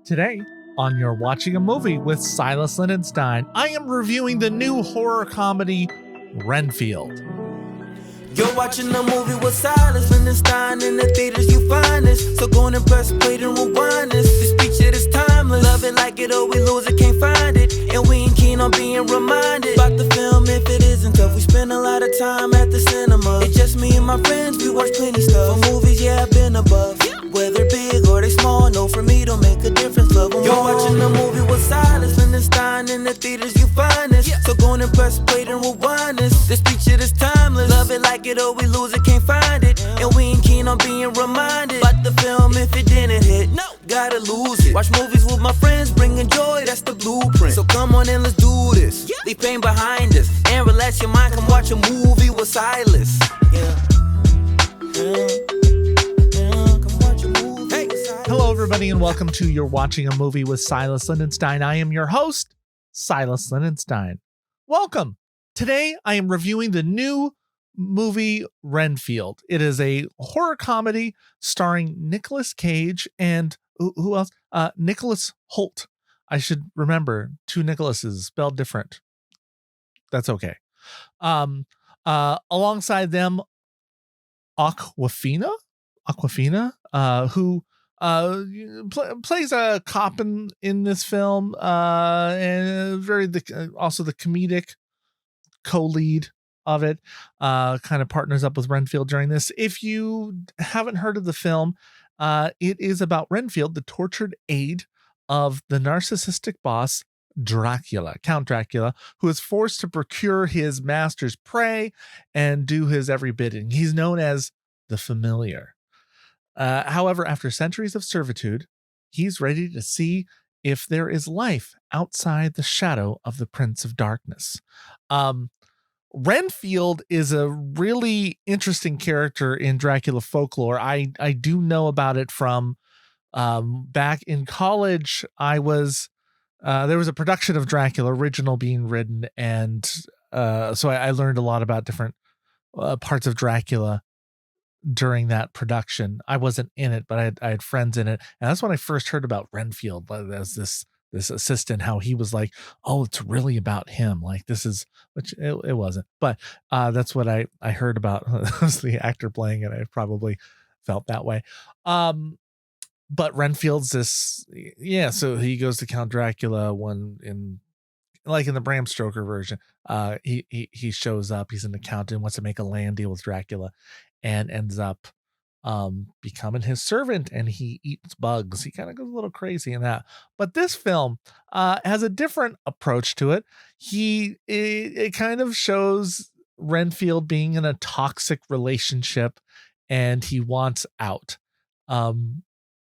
Today, on You're Watching a Movie with Silas Lindenstein, I am reviewing the new horror comedy, Renfield. You're watching a movie with Silas Lindenstein. In the theaters you find this, so go and press play and rewind this. This picture is timeless. Love it like it or we lose it, can't find it. And we ain't keen on being reminded about the film if it isn't tough. We spend a lot of time at the cinema. It's just me and my friends, we watch plenty stuff. For movies, yeah, I've been above. Whether big or they small, no, for me don't make a difference. Love them. You're watching a movie with Silas Lindenstein. In the theaters you find this, so go and press play and rewind this. This picture is timeless. Love it like it or we lose it, can't find it. And we ain't keen on being reminded about the film if it didn't hit. No, gotta lose it. Watch movies with my friends, bringing joy, that's the blueprint. So come on and let's do this. Leave pain behind us and relax your mind. Come watch a movie with Silas. Hello, everybody, and welcome to You're Watching a Movie with Silas Lindenstein. I am your host, Silas Lindenstein. Welcome. Today, I am reviewing the new movie Renfield. It is a horror comedy starring Nicolas Cage and who else? Nicholas Hoult. I should remember, two Nicholases spelled different. That's okay. Alongside them, Awkwafina, who plays a cop in this film, and also the comedic co-lead of it, kind of partners up with Renfield during this. If you haven't heard of the film, it is about Renfield, the tortured aide of the narcissistic boss Count Dracula, who is forced to procure his master's prey and do his every bidding. He's known as the Familiar. However, after centuries of servitude, he's ready to see if there is life outside the shadow of the Prince of Darkness. Renfield is a really interesting character in Dracula folklore. I do know about it from back in college. There was a production of Dracula original being written, and so I learned a lot about different parts of Dracula during that production. I wasn't in it, but I had friends in it, and that's when I first heard about Renfield as this assistant, how he was like, oh, it's really about him, like this is, which it wasn't, but that's what I heard about. Was the actor playing it. I probably felt that way. But Renfield's this, so he goes to Count Dracula in the Bram Stoker version. He shows up, he's an accountant, wants to make a land deal with Dracula, and ends up becoming his servant, and he eats bugs. He kind of goes a little crazy in that. But this film has a different approach to it. It kind of shows Renfield being in a toxic relationship, and he wants out.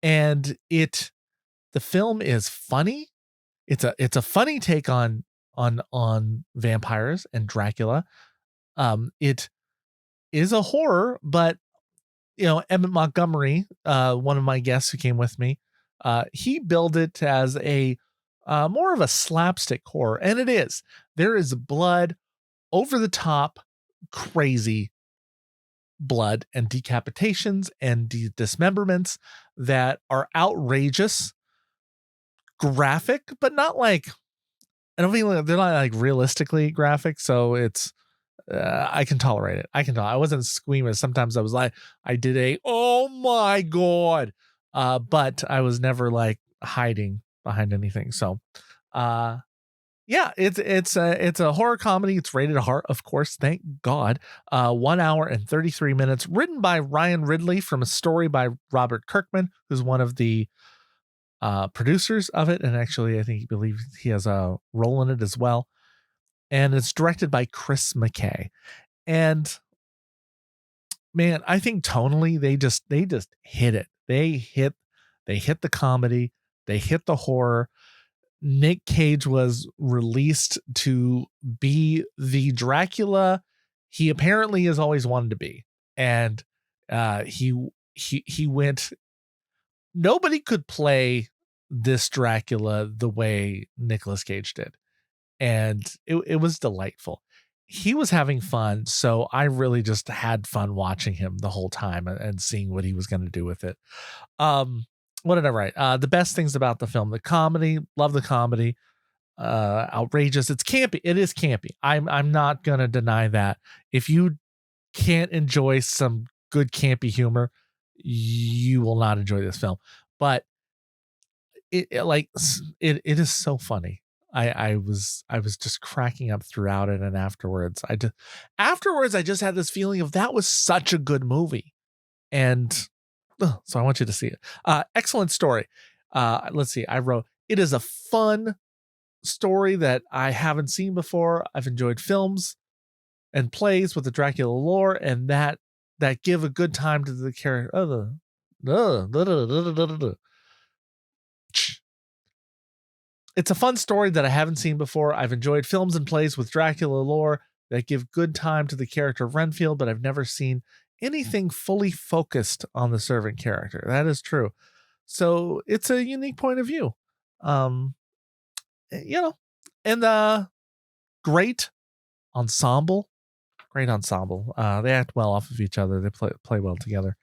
And the film is funny. It's a funny take on vampires and Dracula. It is a horror, but Emmett Montgomery, one of my guests who came with me, he billed it as a more of a slapstick horror, and it is. There is blood, over the top, crazy blood and decapitations and dismemberments that are outrageous, graphic, but not like, I don't think they're not like realistically graphic. So it's, I can tolerate it. I wasn't squeamish. Sometimes I was like, I did oh my God. But I was never like hiding behind anything. So, it's a horror comedy. It's rated R, of course. Thank God. 1 hour and 33 minutes, written by Ryan Ridley from a story by Robert Kirkman, who's one of the producers of it. And actually, I believe he has a role in it as well. And it's directed by Chris McKay. And man, I think tonally they just hit it. They hit the comedy, they hit the horror. Nick Cage was released to be the Dracula he apparently has always wanted to be. And he went, nobody could play this Dracula the way Nicolas Cage did. And it was delightful. He was having fun, so I really just had fun watching him the whole time and seeing what he was going to do with it. what did I write? The best things about the film: the comedy, love the comedy, outrageous. It's campy. It is campy. I'm not gonna deny that. If you can't enjoy some good campy humor, you will not enjoy this film. But it is so funny. I was just cracking up throughout it, and afterwards I just had this feeling of that was such a good movie, and so I want you to see it. Excellent story. Let's see. I wrote, it is a fun story that I haven't seen before. I've enjoyed films and plays with the Dracula lore, and that give a good time to the character. It's a fun story that I haven't seen before. I've enjoyed films and plays with Dracula lore that give good time to the character of Renfield, but I've never seen anything fully focused on the servant character. That is true. So it's a unique point of view. And great ensemble. Great ensemble. They act well off of each other. They play well together.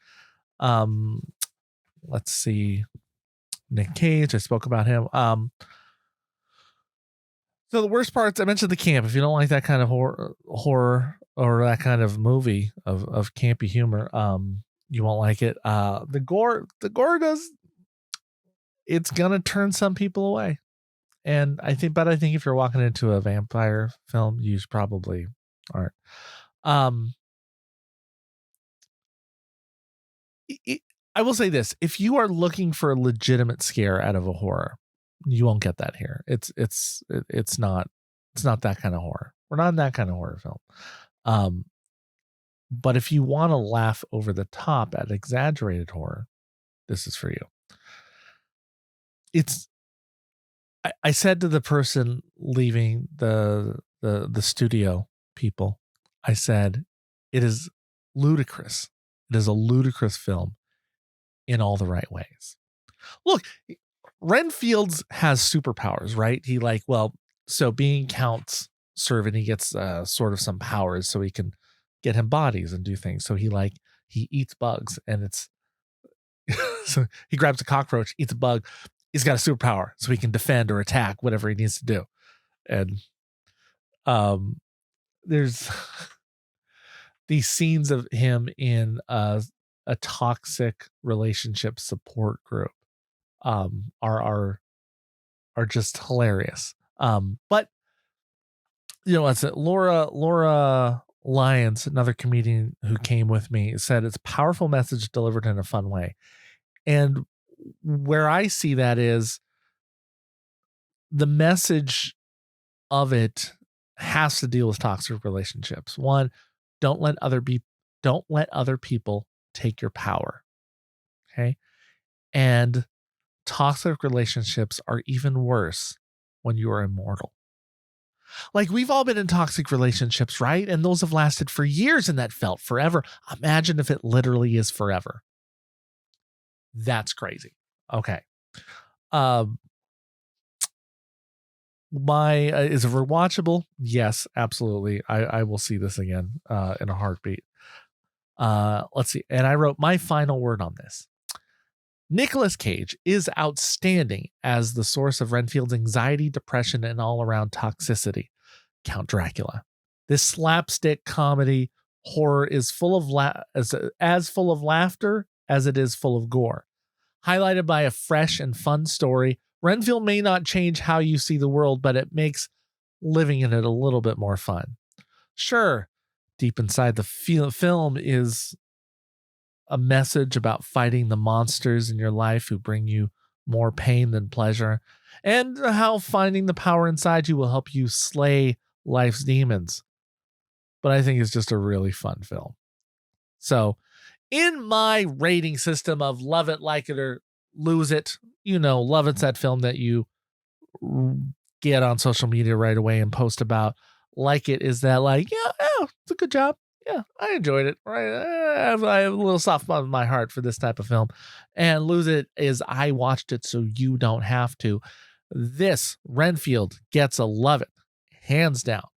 Let's see. Nick Cage, I spoke about him. So the worst parts, I mentioned the camp. If you don't like that kind of horror or that kind of movie of campy humor, you won't like it. The gore does, it's gonna turn some people away. And I think if you're walking into a vampire film, you probably aren't. I will say this: if you are looking for a legitimate scare out of a horror, you won't get that here. It's not that kind of horror. We're not in that kind of horror film. But if you want to laugh over the top at exaggerated horror, this is for you. I said to the person leaving the studio people, I said, it is ludicrous. It is a ludicrous film in all the right ways. Look, Renfield has superpowers, right? So being Count's servant, he gets sort of some powers so he can get him bodies and do things. So he eats bugs, and it's so he grabs a cockroach, eats a bug. He's got a superpower so he can defend or attack whatever he needs to do. And there's these scenes of him in a toxic relationship support group are just hilarious. But it's Laura Lyons, another comedian who came with me, said it's a powerful message delivered in a fun way. And where I see that is the message of it has to deal with toxic relationships. One, don't let other people take your power. Okay. And toxic relationships are even worse when you are immortal. Like, we've all been in toxic relationships, right? And those have lasted for years, and that felt forever. Imagine if it literally is forever. That's crazy. Okay. Is it rewatchable? Yes, absolutely. I will see this again in a heartbeat. Let's see. And I wrote my final word on this. Nicolas Cage is outstanding as the source of Renfield's anxiety, depression, and all-around toxicity. Count Dracula. This slapstick comedy horror is full of as full of laughter as it is full of gore. Highlighted by a fresh and fun story, Renfield may not change how you see the world, but it makes living in it a little bit more fun. Sure, deep inside the film is a message about fighting the monsters in your life who bring you more pain than pleasure, and how finding the power inside you will help you slay life's demons. But I think it's just a really fun film. So, in my rating system of love it, like it, or lose it, love it's that film that you get on social media right away and post about. Like it is that, it's a good job. Yeah, I enjoyed it. Right, I have a little soft spot in my heart for this type of film. And lose it is I watched it so you don't have to. This Renfield gets a love it, hands down.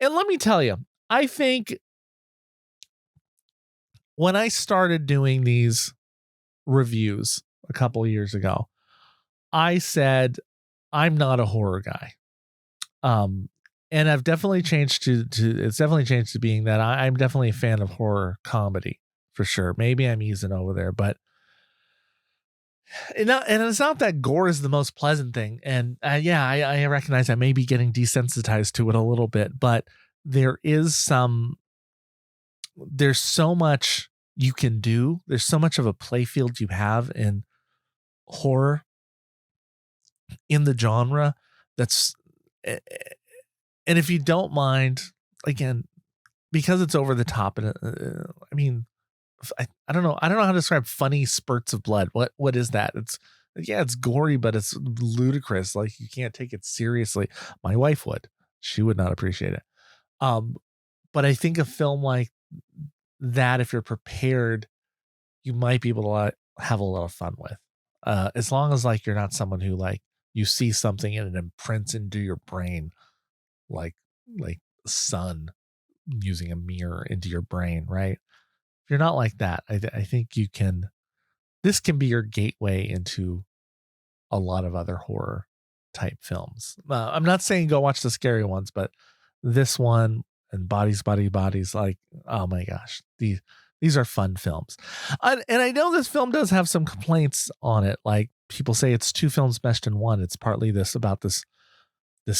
And let me tell you, I think when I started doing these reviews a couple years ago, I said, I'm not a horror guy. And I've definitely changed it's definitely changed to being that I'm definitely a fan of horror comedy for sure. Maybe I'm easing over there, but and it's not that gore is the most pleasant thing. And I recognize I may be getting desensitized to it a little bit, but there's so much you can do. There's so much of a play field you have in horror, in the genre, that's, and if you don't mind, again, because it's over the top, and I mean, I don't know how to describe funny spurts of blood. What is that? It's gory, but it's ludicrous. Like, you can't take it seriously. My wife would. She would not appreciate it. But I think a film like that, if you're prepared, you might be able to have a lot of fun with. As long as like you're not someone who like you see something and it imprints into your brain, like sun using a mirror into your brain, right? If you're not like that, I think this can be your gateway into a lot of other horror type films. I'm not saying go watch the scary ones, but this one and Bodies, like, oh my gosh, these are fun films. And I know this film does have some complaints on it. Like, people say it's two films meshed in one. It's partly this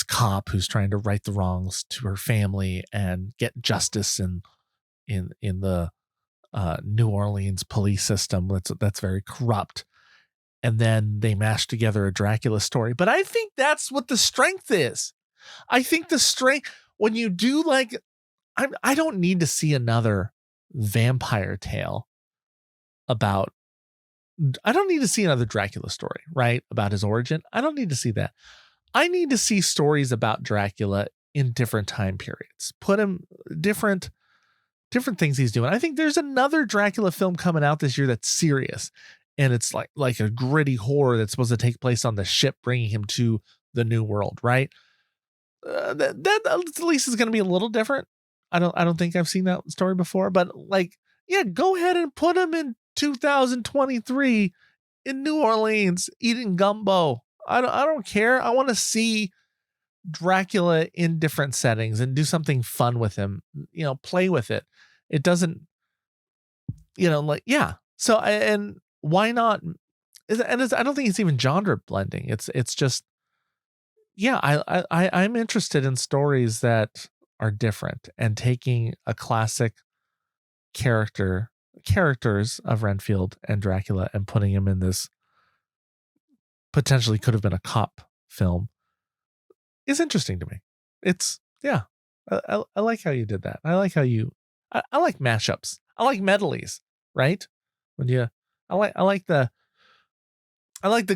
cop who's trying to right the wrongs to her family and get justice in the New Orleans police system that's very corrupt. And then they mash together a Dracula story. But I think that's what the strength is. I think the strength, when you do like, I don't need to see another vampire tale I don't need to see another Dracula story, right? About his origin. I don't need to see that. I need to see stories about Dracula in different time periods. Put him different things he's doing. I think there's another Dracula film coming out this year that's serious, and it's like a gritty horror that's supposed to take place on the ship bringing him to the New World, right? That at least is going to be a little different. I don't think I've seen that story before, but like, yeah, go ahead and put him in 2023 in New Orleans eating gumbo. I don't care. I want to see Dracula in different settings and do something fun with him, play with it. It doesn't, yeah. So, and why not? I don't think it's even genre blending. It's just, yeah, I'm interested in stories that are different and taking a classic characters of Renfield and Dracula and putting him in this potentially could have been a cop film is interesting to me. It's, yeah, I like how you did that. I like how I like mashups. I like medleys, right? I like the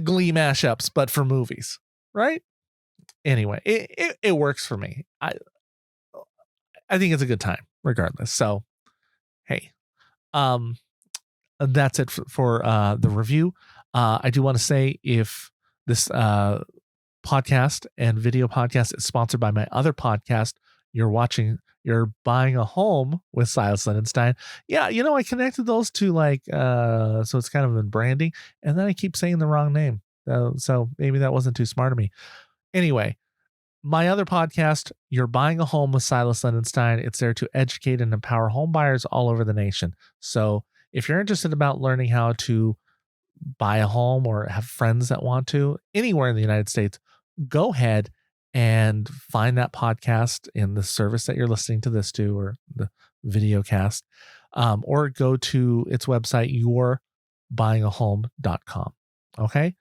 Glee mashups, but for movies, right? Anyway, it works for me. I think it's a good time regardless. So, hey, that's it for the review. I do want to say, if this podcast and video podcast is sponsored by my other podcast, You're Buying a Home with Silas Lindenstein. Yeah, I connected those two, so it's kind of in branding, and then I keep saying the wrong name. So maybe that wasn't too smart of me. Anyway, my other podcast, You're Buying a Home with Silas Lindenstein, it's there to educate and empower home buyers all over the nation. So if you're interested about learning how to buy a home or have friends that want to anywhere in the United States, go ahead and find that podcast in the service that you're listening to this to, or the video cast, or go to its website, yourbuyingahome.com. Okay.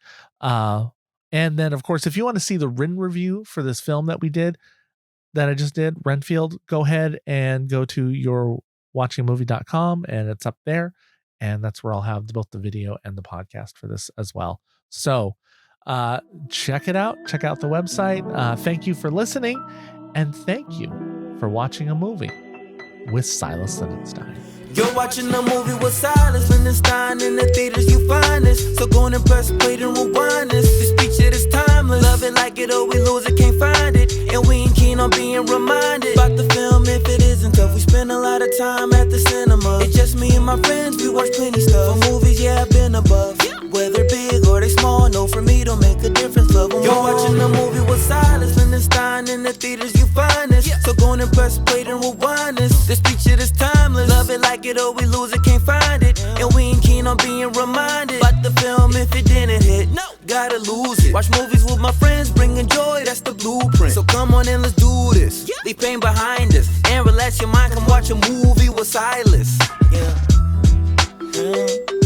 And then, of course, if you want to see the written review for this film that I just did, Renfield, go ahead and go to yourwatchingamovie.com, and it's up there. And that's where I'll have both the video and the podcast for this as well. So check it out. Check out the website. Thank you for listening. And thank you for watching a movie with Silas Lindenstein. You're watching a movie with Silas Lindenstein. In the theaters you find this. So go and press play and rewind this. This picture is timeless. Love it, like it, or we lose it, can't find it. And we ain't keen on being reminded about the film if it isn't tough. We spend a lot of time at the cinema. It's just me and my friends, we watch plenty stuff. For movies, yeah, I've been above. Whether it be like it or we lose it, can't find it. And we ain't keen on being reminded about the film if it didn't hit. No, gotta lose it. Watch movies with my friends, bringing joy, that's the blueprint. So come on and let's do this. Leave pain behind us and relax your mind. Come watch a movie with Silas. Yeah.